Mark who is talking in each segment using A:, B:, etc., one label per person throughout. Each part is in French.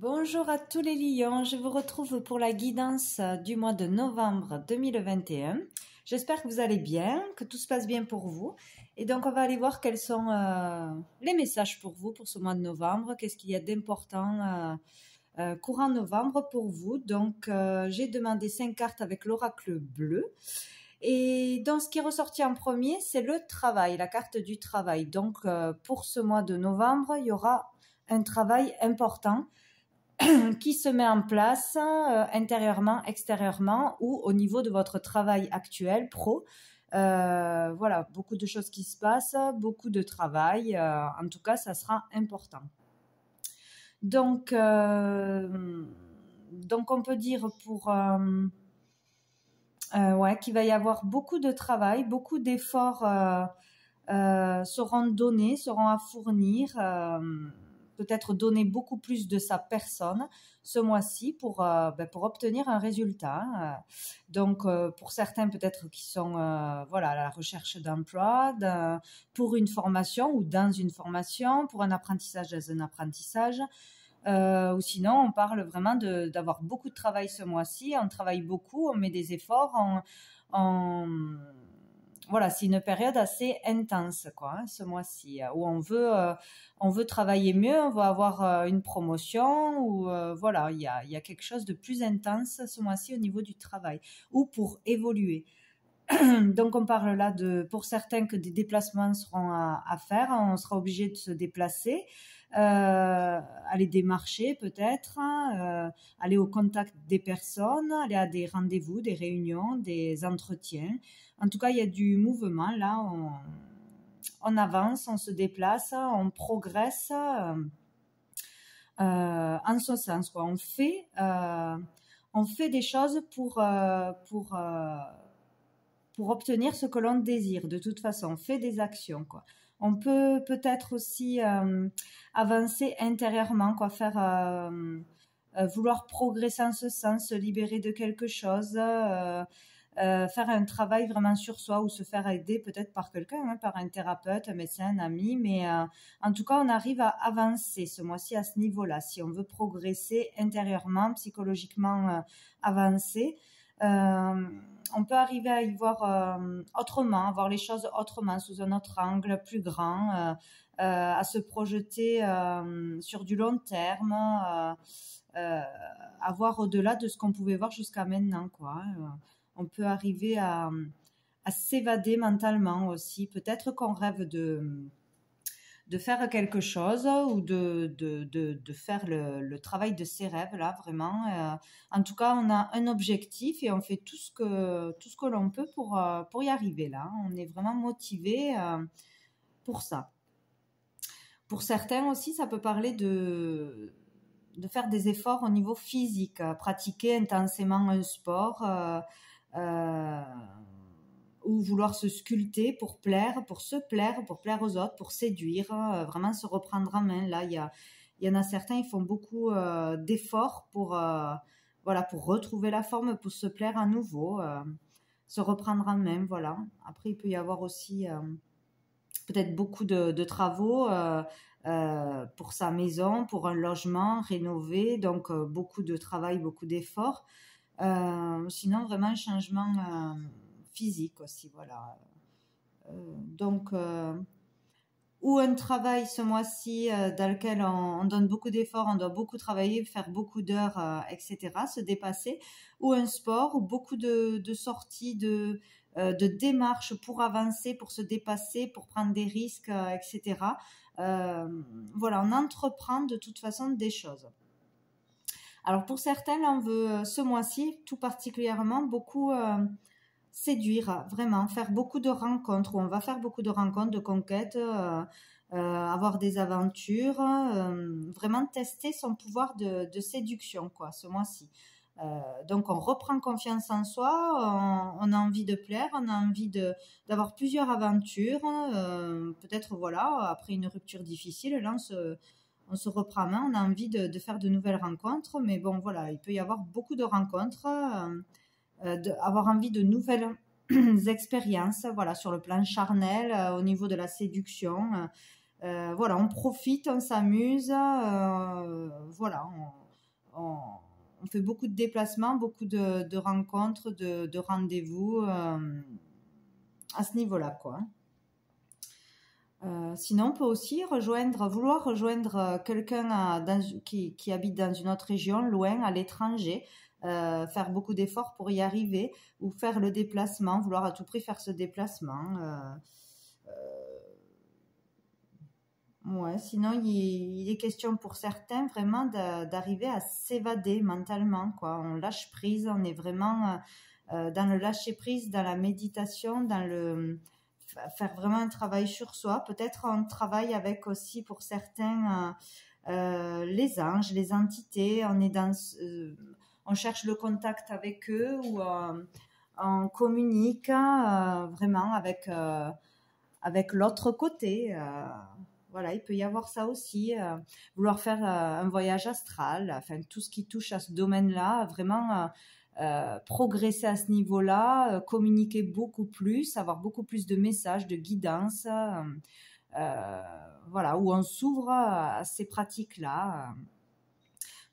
A: Bonjour à tous les lions, je vous retrouve pour la guidance du mois de novembre 2021. J'espère que vous allez bien, que tout se passe bien pour vous. Et donc on va aller voir quels sont les messages pour vous pour ce mois de novembre, qu'est-ce qu'il y a d'important courant novembre pour vous. Donc j'ai demandé 5 cartes avec l'oracle bleu. Et dans ce qui est ressorti en premier, c'est le travail, la carte du travail. Donc pour ce mois de novembre, il y aura un travail important qui se met en place intérieurement, extérieurement ou au niveau de votre travail actuel, pro. Voilà, beaucoup de choses qui se passent, beaucoup de travail. En tout cas, ça sera important. Donc on peut dire qu'il va y avoir beaucoup de travail, beaucoup d'efforts seront donnés, seront à fournir. Peut-être donner beaucoup plus de sa personne ce mois-ci pour obtenir un résultat. Donc, pour certains, peut-être qui sont à la recherche d'emploi, pour une formation ou dans une formation, pour un apprentissage dans un apprentissage. Ou sinon, on parle vraiment d'avoir beaucoup de travail ce mois-ci. On travaille beaucoup, on met des efforts, voilà, c'est une période assez intense, ce mois-ci, où on veut travailler mieux, on veut avoir une promotion, ou il y a quelque chose de plus intense ce mois-ci au niveau du travail, ou pour évoluer. Donc on parle là pour certains que des déplacements seront à faire, on sera obligé de se déplacer, aller démarcher peut-être, aller au contact des personnes, aller à des rendez-vous, des réunions, des entretiens. En tout cas, il y a du mouvement là, on avance, on se déplace, on progresse en ce sens, quoi. On fait des choses pour obtenir ce que l'on désire. De toute façon, on fait des actions, quoi. On peut peut-être aussi avancer intérieurement, faire vouloir progresser en ce sens, se libérer de quelque chose, faire un travail vraiment sur soi ou se faire aider peut-être par quelqu'un, par un thérapeute, un médecin, un ami. Mais en tout cas, on arrive à avancer ce mois-ci à ce niveau-là. Si on veut progresser intérieurement, psychologiquement avancer, on peut arriver à y voir autrement, à voir les choses autrement, sous un autre angle plus grand, à se projeter sur du long terme, à voir au-delà de ce qu'on pouvait voir jusqu'à maintenant, quoi. On peut arriver à s'évader mentalement aussi. Peut-être qu'on rêve de faire quelque chose ou de faire le travail de ses rêves, là, vraiment. En tout cas, on a un objectif et on fait tout ce que l'on peut pour y arriver, là. On est vraiment motivé pour ça. Pour certains aussi, ça peut parler de faire des efforts au niveau physique, pratiquer intensément un sport, ou vouloir se sculpter pour plaire, pour se plaire, pour plaire aux autres, pour séduire, vraiment se reprendre en main. Là, il y en a certains, ils font beaucoup d'efforts pour retrouver la forme, pour se plaire à nouveau, se reprendre en main, voilà. Après, il peut y avoir aussi peut-être beaucoup de travaux pour sa maison, pour un logement rénové, donc beaucoup de travail, beaucoup d'efforts. Sinon, vraiment un changement physique aussi, voilà. Ou un travail ce mois-ci dans lequel on donne beaucoup d'efforts, on doit beaucoup travailler, faire beaucoup d'heures, etc., se dépasser, ou un sport, ou beaucoup de sorties, de démarches pour avancer, pour se dépasser, pour prendre des risques, etc. On entreprend de toute façon des choses. Alors pour certains, là, on veut ce mois-ci, tout particulièrement, beaucoup séduire, vraiment, faire beaucoup de rencontres, où on va faire beaucoup de rencontres, de conquêtes, avoir des aventures, vraiment tester son pouvoir de séduction, quoi, ce mois-ci. Donc on reprend confiance en soi, on a envie de plaire, on a envie d'avoir plusieurs aventures, peut-être après une rupture difficile, là on se reprend main, on a envie de faire de nouvelles rencontres, mais bon voilà, il peut y avoir beaucoup de rencontres, avoir envie de nouvelles expériences, voilà, sur le plan charnel, au niveau de la séduction, on profite, on s'amuse, on fait beaucoup de déplacements, beaucoup de rencontres, de rendez-vous à ce niveau-là, quoi. Sinon, on peut aussi vouloir rejoindre quelqu'un qui habite dans une autre région, loin, à l'étranger, faire beaucoup d'efforts pour y arriver, ou faire le déplacement, vouloir à tout prix faire ce déplacement. Ouais, sinon, il est question pour certains vraiment d'arriver à s'évader mentalement, quoi. On lâche prise, on est vraiment dans le lâcher prise, dans la méditation, faire vraiment un travail sur soi. Peut-être on travaille avec aussi pour certains les anges, les entités. On cherche le contact avec eux ou on communique vraiment avec l'autre côté. Voilà, il peut y avoir ça aussi, vouloir faire un voyage astral, enfin tout ce qui touche à ce domaine-là, vraiment progresser à ce niveau-là, communiquer beaucoup plus, avoir beaucoup plus de messages, de guidance, voilà, où on s'ouvre à ces pratiques-là.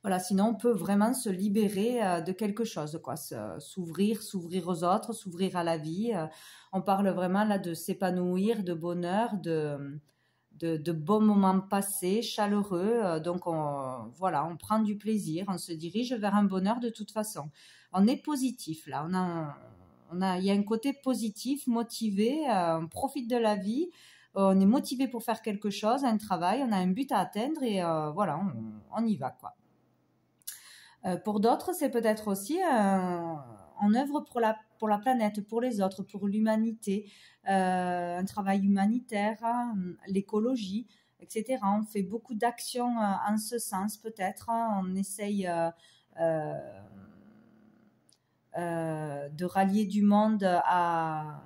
A: Voilà, sinon on peut vraiment se libérer de quelque chose, quoi, s'ouvrir aux autres, s'ouvrir à la vie. On parle vraiment là de s'épanouir, de bonheur, de bons moments passés, chaleureux. Donc, voilà, on prend du plaisir, on se dirige vers un bonheur de toute façon. On est positif là, il y a un côté positif, motivé, on profite de la vie, on est motivé pour faire quelque chose, un travail, on a un but à atteindre et voilà, on y va, quoi. Pour d'autres, c'est peut-être aussi en œuvre pour la planète, pour les autres, pour l'humanité, un travail humanitaire, l'écologie, etc. On fait beaucoup d'actions en ce sens, peut-être. On essaye de rallier du monde à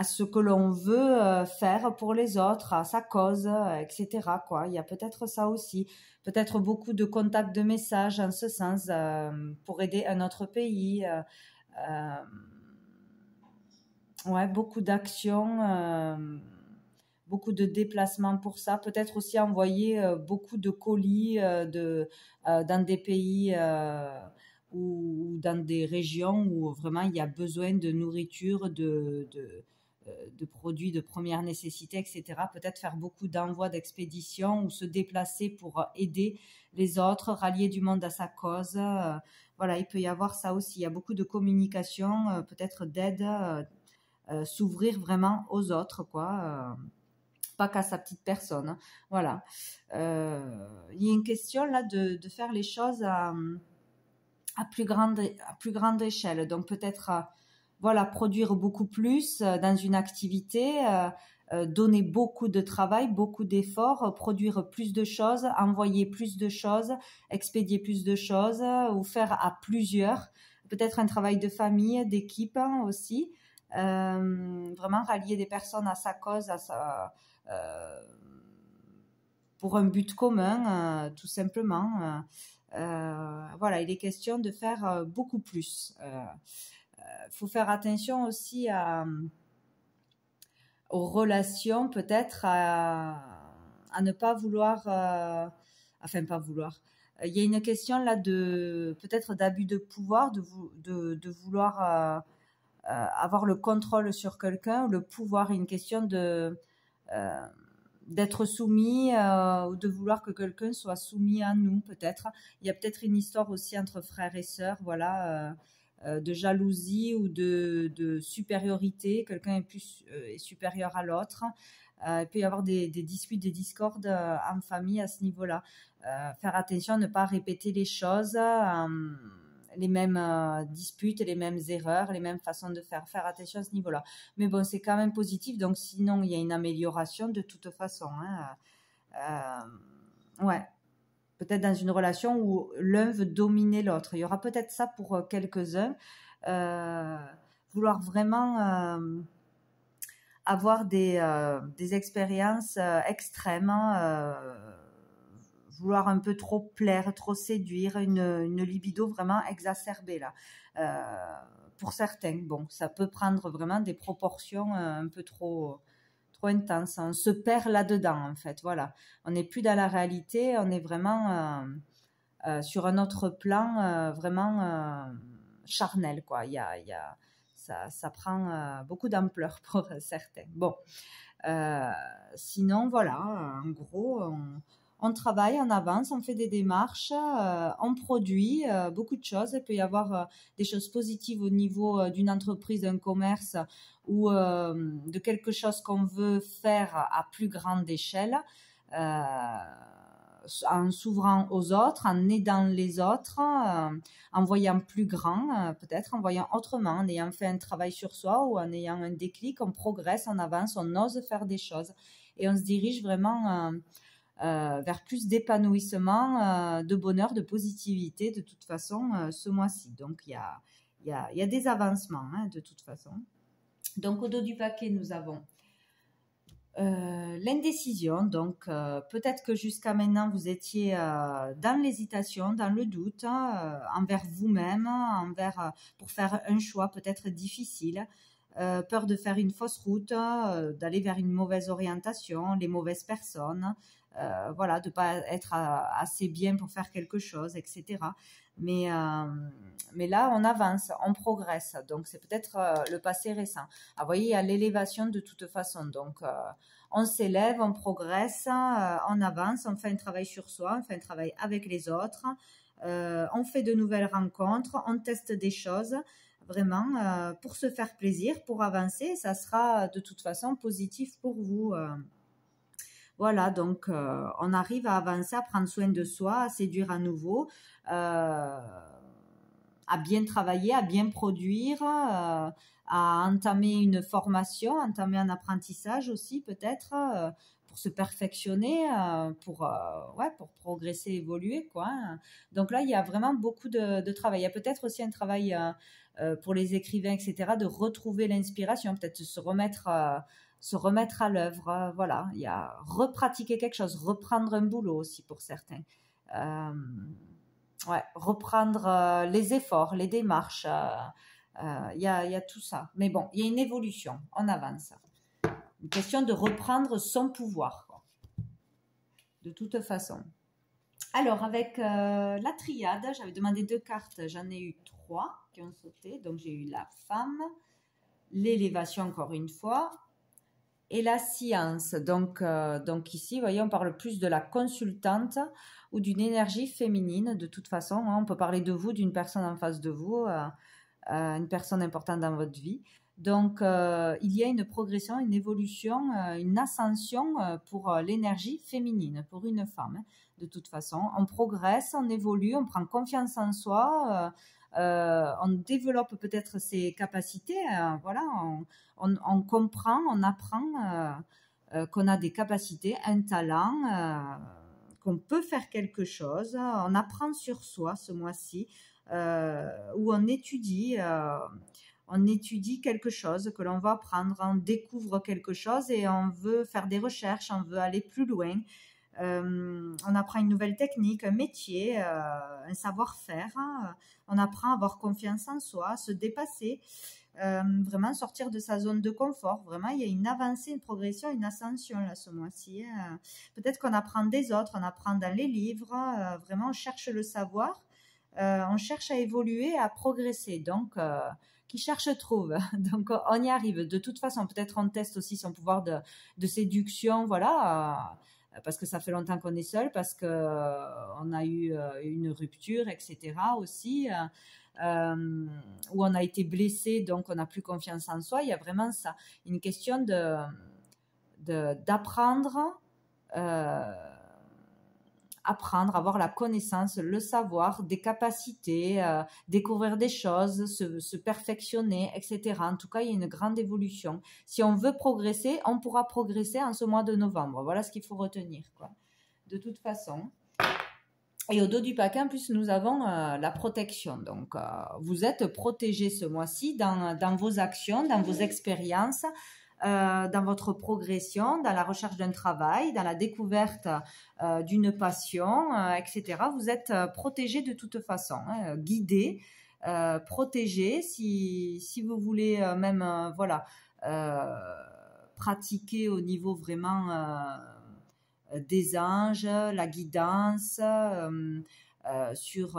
A: ce que l'on veut faire pour les autres, à sa cause, etc., quoi. Il y a peut-être ça aussi. Peut-être beaucoup de contacts de messages en ce sens pour aider un autre pays. Ouais, beaucoup d'actions, beaucoup de déplacements pour ça. Peut-être aussi envoyer beaucoup de colis dans des pays ou dans des régions où vraiment il y a besoin de nourriture, de produits de première nécessité, etc. Peut-être faire beaucoup d'envois d'expéditions ou se déplacer pour aider les autres, rallier du monde à sa cause. Voilà, il peut y avoir ça aussi. Il y a beaucoup de communication, peut-être d'aide, s'ouvrir vraiment aux autres, quoi. Pas qu'à sa petite personne. Voilà. Il y a une question là de faire les choses à plus grande échelle. Donc peut-être voilà, produire beaucoup plus dans une activité, donner beaucoup de travail, beaucoup d'efforts, produire plus de choses, envoyer plus de choses, expédier plus de choses ou faire à plusieurs. Peut-être un travail de famille, d'équipe aussi. Vraiment rallier des personnes à sa cause, pour un but commun, tout simplement. Voilà, il est question de faire beaucoup plus. Faut faire attention aussi aux relations, peut-être à ne pas vouloir, enfin pas vouloir. Il y a une question là peut-être d'abus de pouvoir, de vouloir avoir le contrôle sur quelqu'un, le pouvoir, une question d'être soumis ou de vouloir que quelqu'un soit soumis à nous, peut-être. Il y a peut-être une histoire aussi entre frères et sœurs, voilà, de jalousie ou de supériorité. Quelqu'un est supérieur à l'autre. Il peut y avoir des disputes, des discordes en famille à ce niveau-là. Faire attention à ne pas répéter les choses, les mêmes disputes, les mêmes erreurs, les mêmes façons de faire. Faire attention à ce niveau-là. Mais bon, c'est quand même positif, donc sinon il y a une amélioration de toute façon. Ouais. Peut-être dans une relation où l'un veut dominer l'autre. Il y aura peut-être ça pour quelques-uns. Vouloir vraiment avoir des expériences extrêmes, vouloir un peu trop plaire, trop séduire, une libido vraiment exacerbée là. Pour certains, bon, ça peut prendre vraiment des proportions un peu trop trop intense. On se perd là-dedans, en fait. Voilà. On n'est plus dans la réalité, on est vraiment sur un autre plan, vraiment charnel, quoi. Ça prend beaucoup d'ampleur pour certains. Bon. Sinon, voilà, en gros, on travaille, on avance, on fait des démarches, on produit beaucoup de choses. Il peut y avoir des choses positives au niveau d'une entreprise, d'un commerce ou de quelque chose qu'on veut faire à plus grande échelle, en s'ouvrant aux autres, en aidant les autres, en voyant plus grand, peut-être en voyant autrement, en ayant fait un travail sur soi ou en ayant un déclic, on progresse, on avance, on ose faire des choses et on se dirige vraiment vers plus d'épanouissement, de bonheur, de positivité de toute façon ce mois-ci. Donc il y a des avancements de toute façon. Donc au dos du paquet, nous avons l'indécision. Donc peut-être que jusqu'à maintenant vous étiez dans l'hésitation, dans le doute envers vous-même, pour faire un choix peut-être difficile. Peur de faire une fausse route, d'aller vers une mauvaise orientation, les mauvaises personnes, voilà, de pas être assez bien pour faire quelque chose, etc. Mais là, on avance, on progresse. Donc, c'est peut-être le passé récent. Ah, vous voyez, il y a l'élévation de toute façon. Donc, on s'élève, on progresse, on avance, on fait un travail sur soi, on fait un travail avec les autres, on fait de nouvelles rencontres, on teste des choses. Vraiment, pour se faire plaisir, pour avancer, ça sera de toute façon positif pour vous. Voilà, donc on arrive à avancer, à prendre soin de soi, à séduire à nouveau, à bien travailler, à bien produire, à entamer une formation, entamer un apprentissage aussi peut-être, pour se perfectionner, pour progresser, évoluer, quoi. Donc là, il y a vraiment beaucoup de travail. Il y a peut-être aussi un travail pour les écrivains, etc., de retrouver l'inspiration, peut-être se remettre à l'œuvre. Voilà, il y a repratiquer quelque chose, reprendre un boulot aussi pour certains. Reprendre les efforts, les démarches. Il y a tout ça. Mais bon, il y a une évolution, on avance. Une question de reprendre son pouvoir, quoi. De toute façon. Alors, avec la triade, j'avais demandé 2 cartes, j'en ai eu 3 qui ont sauté. Donc, j'ai eu la femme, l'élévation encore une fois, et la science. Donc ici, vous voyez, on parle plus de la consultante ou d'une énergie féminine. De toute façon, on peut parler de vous, d'une personne en face de vous, une personne importante dans votre vie. Donc, il y a une progression, une évolution, une ascension pour l'énergie féminine, pour une femme. De toute façon, on progresse, on évolue, on prend confiance en soi, on développe peut-être ses capacités. Voilà, on comprend, on apprend qu'on a des capacités, un talent, qu'on peut faire quelque chose. On apprend sur soi ce mois-ci, où on étudie quelque chose que l'on va apprendre, on découvre quelque chose et on veut faire des recherches, on veut aller plus loin. On apprend une nouvelle technique, un métier, un savoir-faire. On apprend à avoir confiance en soi, à se dépasser, vraiment sortir de sa zone de confort. Vraiment, il y a une avancée, une progression, une ascension là ce mois-ci. Peut-être qu'on apprend des autres, on apprend dans les livres. Vraiment, on cherche le savoir, on cherche à évoluer, à progresser. Donc, qui cherche trouve. Donc, on y arrive. De toute façon, peut-être on teste aussi son pouvoir de séduction, voilà. Parce que ça fait longtemps qu'on est seul, parce que on a eu une rupture, etc. aussi, où on a été blessé, donc on n'a plus confiance en soi. Il y a vraiment ça, une question d'apprendre, avoir la connaissance, le savoir, des capacités, découvrir des choses, se perfectionner, etc. En tout cas, il y a une grande évolution. Si on veut progresser, on pourra progresser en ce mois de novembre. Voilà ce qu'il faut retenir, quoi. De toute façon. Et au dos du paquet, en plus, nous avons la protection. Donc, vous êtes protégé ce mois-ci dans vos actions, dans vos expériences, dans votre progression, dans la recherche d'un travail, dans la découverte d'une passion, etc. Vous êtes protégé de toute façon, guidé, protégé. Si vous voulez même, pratiquer au niveau vraiment des anges, la guidance, sur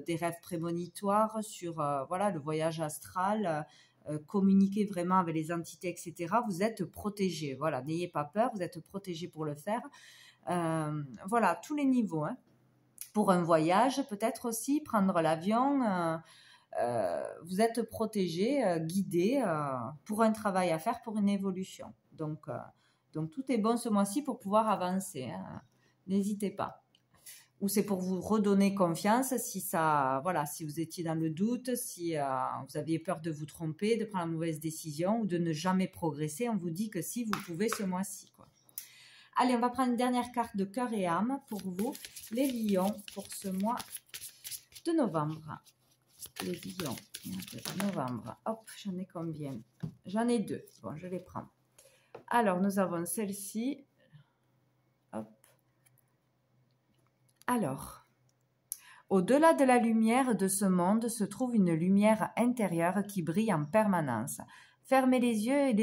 A: des rêves prémonitoires, sur voilà, le voyage astral, communiquer vraiment avec les entités, etc. Vous êtes protégé. Voilà, n'ayez pas peur, vous êtes protégé pour le faire. Voilà, tous les niveaux. Hein. Pour un voyage, peut-être aussi, prendre l'avion, vous êtes protégé, guidé pour un travail à faire, pour une évolution. Donc tout est bon ce mois-ci pour pouvoir avancer. Hein. N'hésitez pas. Ou c'est pour vous redonner confiance si ça, voilà, si vous étiez dans le doute, si vous aviez peur de vous tromper, de prendre la mauvaise décision ou de ne jamais progresser. On vous dit que si vous pouvez ce mois-ci, quoi. Allez, on va prendre une dernière carte de cœur et âme pour vous, les lions, pour ce mois de novembre. Les lions de novembre. Hop, j'en ai combien? J'en ai 2. Bon, je les prends. Alors, nous avons celle-ci. Hop. Alors, au-delà de la lumière de ce monde se trouve une lumière intérieure qui brille en permanence. Fermez les yeux et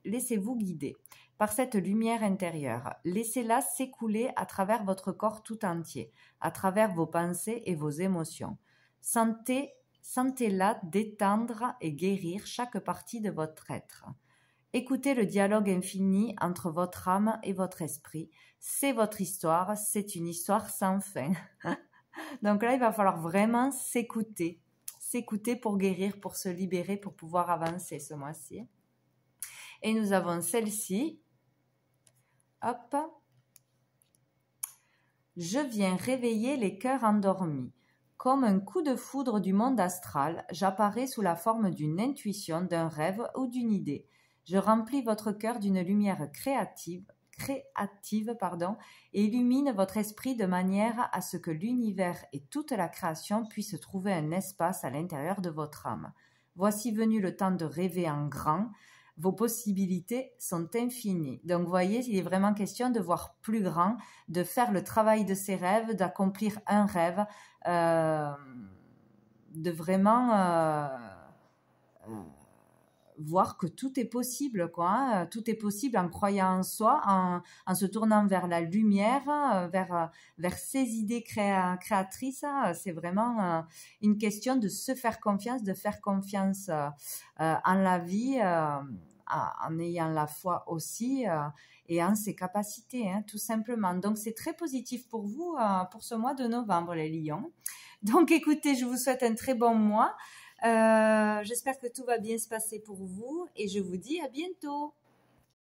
A: laissez-vous guider par cette lumière intérieure. Laissez-la s'écouler à travers votre corps tout entier, à travers vos pensées et vos émotions. Sentez-la détendre et guérir chaque partie de votre être. Écoutez le dialogue infini entre votre âme et votre esprit. C'est votre histoire, c'est une histoire sans fin. Donc là, il va falloir vraiment s'écouter. S'écouter pour guérir, pour se libérer, pour pouvoir avancer ce mois-ci. Et nous avons celle-ci. Hop. Je viens réveiller les cœurs endormis. Comme un coup de foudre du monde astral, j'apparais sous la forme d'une intuition, d'un rêve ou d'une idée. Je remplis votre cœur d'une lumière créative, et illumine votre esprit de manière à ce que l'univers et toute la création puissent trouver un espace à l'intérieur de votre âme. Voici venu le temps de rêver en grand. Vos possibilités sont infinies. Donc, vous voyez, il est vraiment question de voir plus grand, de faire le travail de ses rêves, d'accomplir un rêve, de vraiment voir que tout est possible, quoi. Hein. Tout est possible en croyant en soi, en se tournant vers la lumière, vers ses idées créatrices. C'est vraiment une question de se faire confiance, de faire confiance en la vie, en ayant la foi aussi et en ses capacités, hein, tout simplement. Donc, c'est très positif pour vous pour ce mois de novembre, les lions. Donc, écoutez, je vous souhaite un très bon mois. J'espère que tout va bien se passer pour vous et je vous dis à bientôt.